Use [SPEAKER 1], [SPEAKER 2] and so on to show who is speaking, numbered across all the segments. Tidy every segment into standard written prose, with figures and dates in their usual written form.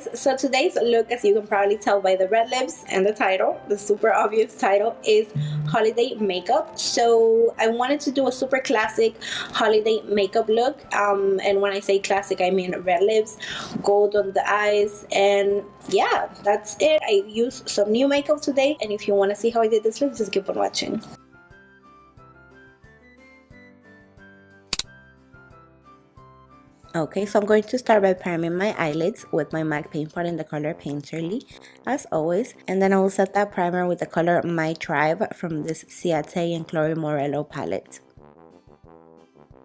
[SPEAKER 1] guys, so today's look, as you can probably tell by the red lips and the title, the super obvious title, is holiday makeup. So I wanted to do a super classic holiday makeup look, and when I say classic I mean red lips, gold on the eyes, and yeah, that's it. I used some new makeup today, and if you want to see how I did this look, just keep on watching. Okay, so I'm going to start by priming my eyelids with my MAC paint pot in the color Painterly, as always. And then I will set that primer with the color My Tribe from this CIATE and Chloe Morello palette.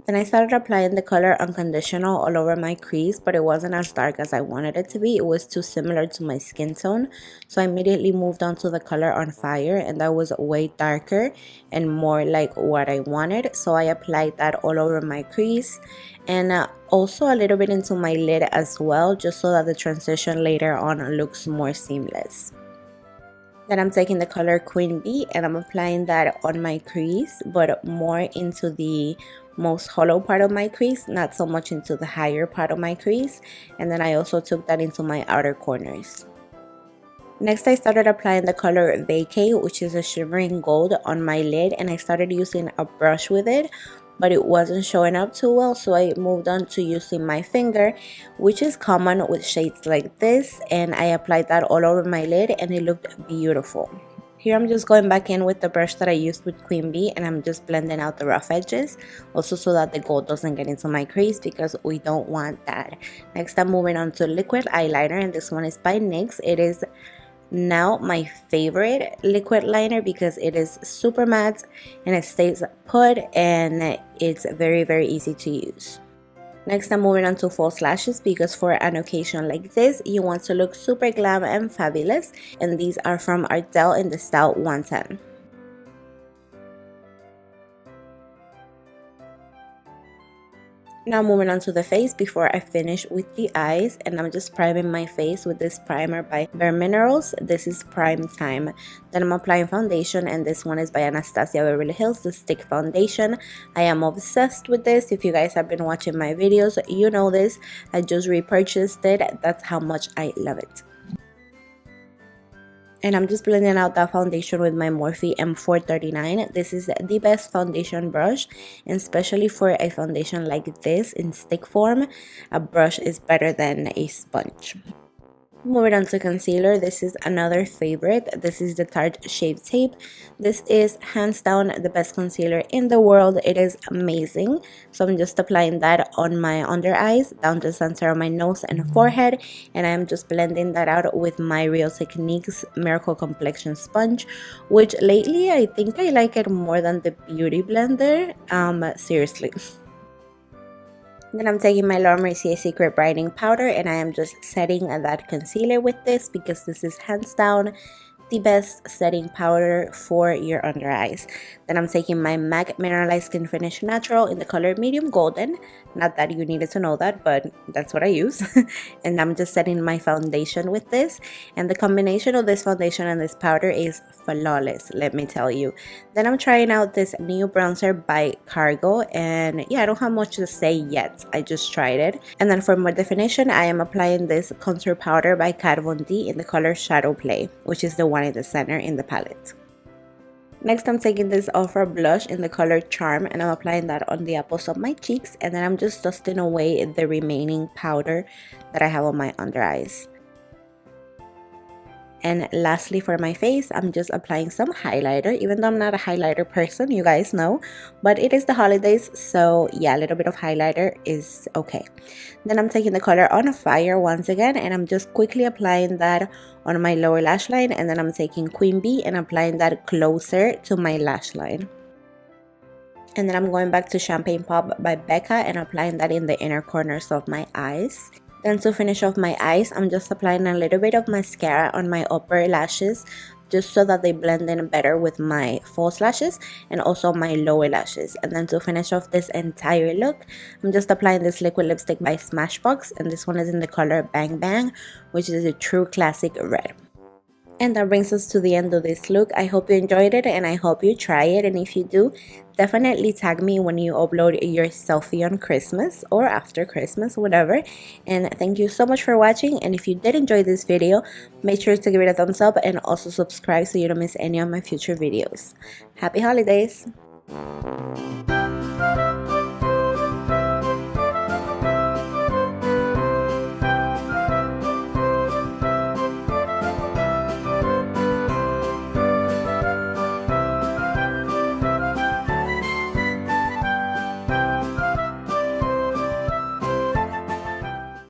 [SPEAKER 1] Then I started applying the color Unconditional all over my crease, but it wasn't as dark as I wanted it to be. It was too similar to my skin tone. So I immediately moved on to the color On Fire, and that was way darker and more like what I wanted. So I applied that all over my crease and also a little bit into my lid as well, just so that the transition later on looks more seamless. Then I'm taking the color Queen Bee and I'm applying that on my crease, but more into the most hollow part of my crease, not so much into the higher part of my crease. And then I also took that into my outer corners. Next, I started applying the color Vacay, which is a shimmering gold, on my lid, and I started using a brush with it, but it wasn't showing up too well, so I moved on to using my finger, which is common with shades like this, and I applied that all over my lid and it looked beautiful. Here I'm just going back in with the brush that I used with Queen Bee, and I'm just blending out the rough edges, also so that the gold doesn't get into my crease because we don't want that. Next, I'm moving on to liquid eyeliner, and this one is by NYX. It is now my favorite liquid liner because it is super matte and it stays put and it's very easy to use. Next, I'm moving on to false lashes because for an occasion like this, you want to look super glam and fabulous, and these are from Ardell in the style 110. Now moving on to the face before I finish with the eyes, and I'm just priming my face with this primer by Bare Minerals. This is Prime Time. Then I'm applying foundation, and this one is by Anastasia Beverly Hills, the stick foundation. I am obsessed with this. If you guys have been watching my videos, you know this. I just repurchased it. That's how much I love it. And I'm just blending out that foundation with my Morphe M439. This is the best foundation brush, and especially for a foundation like this in stick form, a brush is better than a sponge. Moving on to concealer, this is another favorite. This is the Tarte Shape Tape. This is hands down the best concealer in the world. It is amazing. So I'm just applying that on my under eyes, down the center of my nose and forehead, and I'm just blending that out with my Real Techniques Miracle Complexion Sponge, which lately I think I like it more than the Beauty Blender. Seriously. Then I'm taking my Laura Mercier Secret Brightening Powder, and I am just setting that concealer with this because this is hands down the best setting powder for your under eyes. Then I'm taking my MAC Mineralized Skin Finish Natural in the color Medium Golden. Not that you needed to know that, but that's what I use. And I'm just setting my foundation with this. And the combination of this foundation and this powder is flawless, let me tell you. Then I'm trying out this new bronzer by Cargo, and yeah, I don't have much to say yet. I just tried it. And then for more definition, I am applying this contour powder by Kat Von D in the color Shadowplay, which is the one in the center in the palette. Next, I'm taking this Ultra blush in the color Charm, and I'm applying that on the apples of my cheeks, and then I'm just dusting away the remaining powder that I have on my under eyes. And lastly, for my face, I'm just applying some highlighter, even though I'm not a highlighter person, you guys know, but it is the holidays, so yeah, a little bit of highlighter is okay. Then I'm taking the color On Fire once again, and I'm just quickly applying that on my lower lash line, and then I'm taking Queen Bee and applying that closer to my lash line. And then I'm going back to Champagne Pop by Becca and applying that in the inner corners of my eyes. Then to finish off my eyes, I'm just applying a little bit of mascara on my upper lashes, just so that they blend in better with my false lashes and also my lower lashes. And then to finish off this entire look, I'm just applying this liquid lipstick by Smashbox, and this one is in the color Bang Bang, which is a true classic red. And that brings us to the end of this look. I hope you enjoyed it and I hope you try it, and if you do, definitely tag me when you upload your selfie on Christmas or after Christmas, whatever. And thank you so much for watching, and if you did enjoy this video, make sure to give it a thumbs up and also subscribe so you don't miss any of my future videos. Happy holidays!